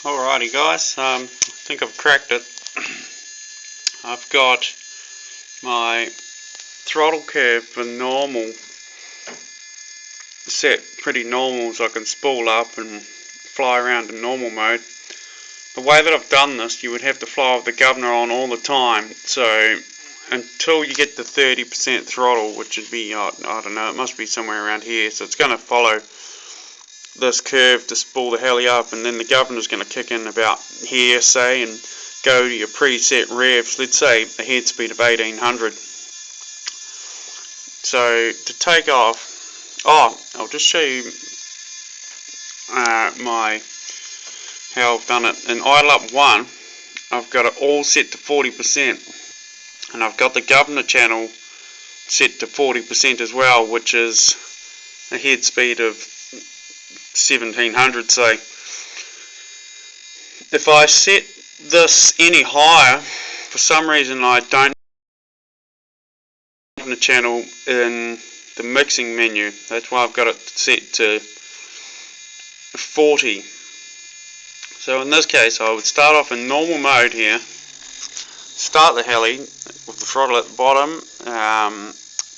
Alrighty guys, I think I've cracked it. I've got my throttle curve for normal set pretty normal, so I can spool up and fly around in normal mode. The way that I've done this, you would have to fly with the governor on all the time, so until you get to 30% throttle, which would be, I don't know, it must be somewhere around here, so it's going to follow this curve to spool the heli up, and then the governor's going to kick in about here, say, and go to your preset revs, let's say a head speed of 1800. So to take off, I'll just show you how I've done it. In idle up 1, I've got it all set to 40%, and I've got the governor channel set to 40% as well, which is a head speed of 1700, say. If I set this any higher, for some reason I don't have the channel in the mixing menu. That's why I've got it set to 40. So in this case I would start off in normal mode here, start the heli with the throttle at the bottom,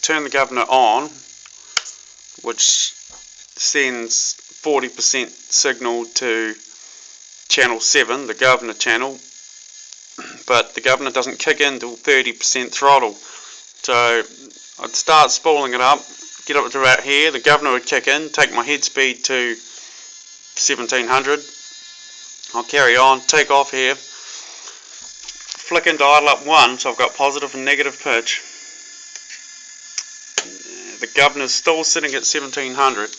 turn the governor on, which sends 40% signal to channel 7, the governor channel, but the governor doesn't kick in till 30% throttle. So I'd start spooling it up, get up to about here, the governor would kick in, take my head speed to 1700, I'll carry on, take off here, flick into idle up 1, so I've got positive and negative pitch. The governor's still sitting at 1700,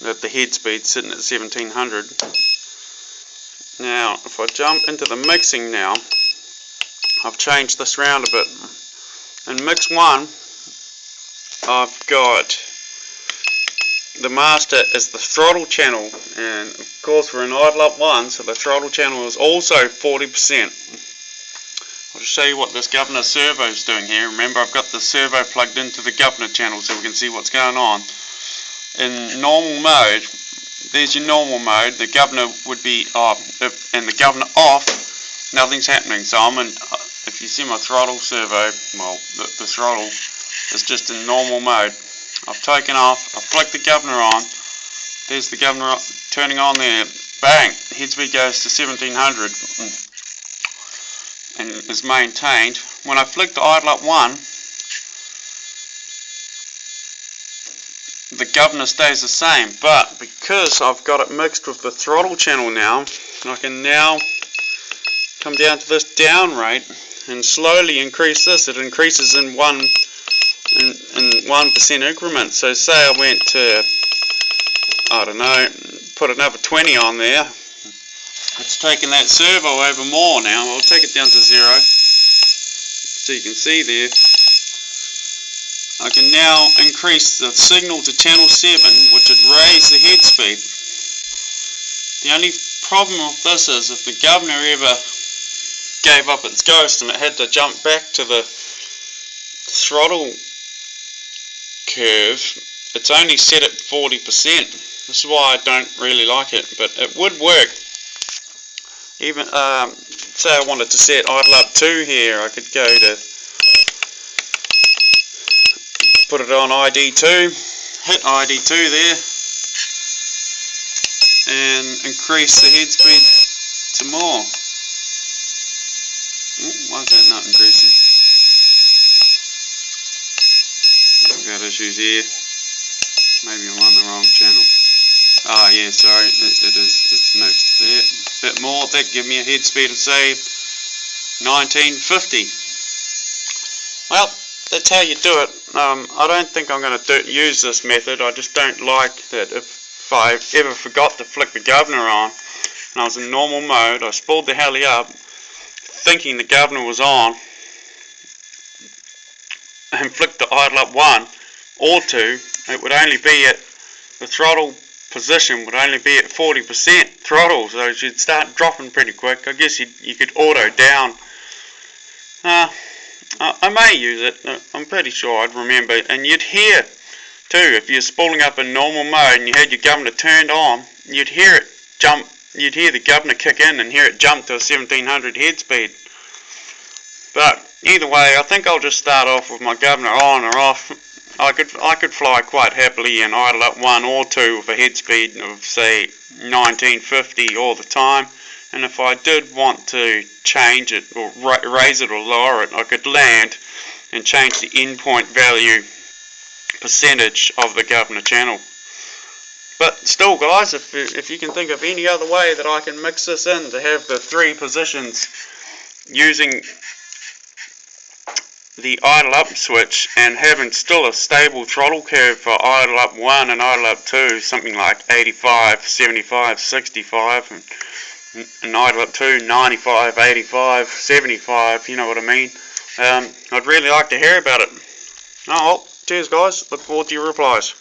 that the head speed's sitting at 1700. Now if I jump into the mixing now, I've changed this round a bit. In mix 1 I've got the master is the throttle channel, and of course we're in idle up 1, so the throttle channel is also 40%. I'll just show you what this governor servo is doing here. Remember, I've got the servo plugged into the governor channel so we can see what's going on. In normal mode, there's your normal mode, the governor would be off, and the governor off, nothing's happening. So I'm in, if you see my throttle servo, well, the throttle is just in normal mode. I've taken off, I've flicked the governor on, there's the governor turning on there, bang, head speed goes to 1700 and is maintained. When I flick the idle up 1, the governor stays the same, but because I've got it mixed with the throttle channel now, I can now come down to this down rate and slowly increase this. It increases in 1% increments. So say I went to, I don't know, put another 20 on there. It's taking that servo over more now. I'll take it down to 0, so you can see there. I can now increase the signal to channel 7, which would raise the head speed. The only problem with this is if the governor ever gave up its ghost and it had to jump back to the throttle curve, it's only set at 40%. This is why I don't really like it, but it would work. Even say I wanted to set idle up 2 here, I could go to put it on ID2, hit ID2 there, and increase the head speed some more. Why is that not increasing? I've got issues here. Maybe I'm on the wrong channel. Ah, yeah, sorry, it's mixed there. A bit more, that give me a head speed of say 1950. Well, that's how you do it. I don't think I'm going to use this method. I just don't like that if I ever forgot to flick the governor on and I was in normal mode, I spooled the heli up thinking the governor was on and flicked the idle up 1 or 2, it would only be at the throttle position would only be at 40% throttle, so it should start dropping pretty quick. I guess you could auto down. I may use it, I'm pretty sure I'd remember, and you'd hear too, if you're spooling up in normal mode and you had your governor turned on, you'd hear it jump, you'd hear the governor kick in and hear it jump to a 1700 head speed. But either way, I think I'll just start off with my governor on or off. I could fly quite happily and idle up 1 or 2 with a head speed of say 1950 all the time. And if I did want to change it or raise it or lower it, I could land and change the endpoint value percentage of the governor channel. But still, guys, if you can think of any other way that I can mix this in to have the 3 positions using the idle up switch and having still a stable throttle curve for idle up 1 and idle up 2, something like 85, 75, 65, and idle up 2, 95, 85, 75, you know what I mean. I'd really like to hear about it. Oh well, cheers guys, look forward to your replies.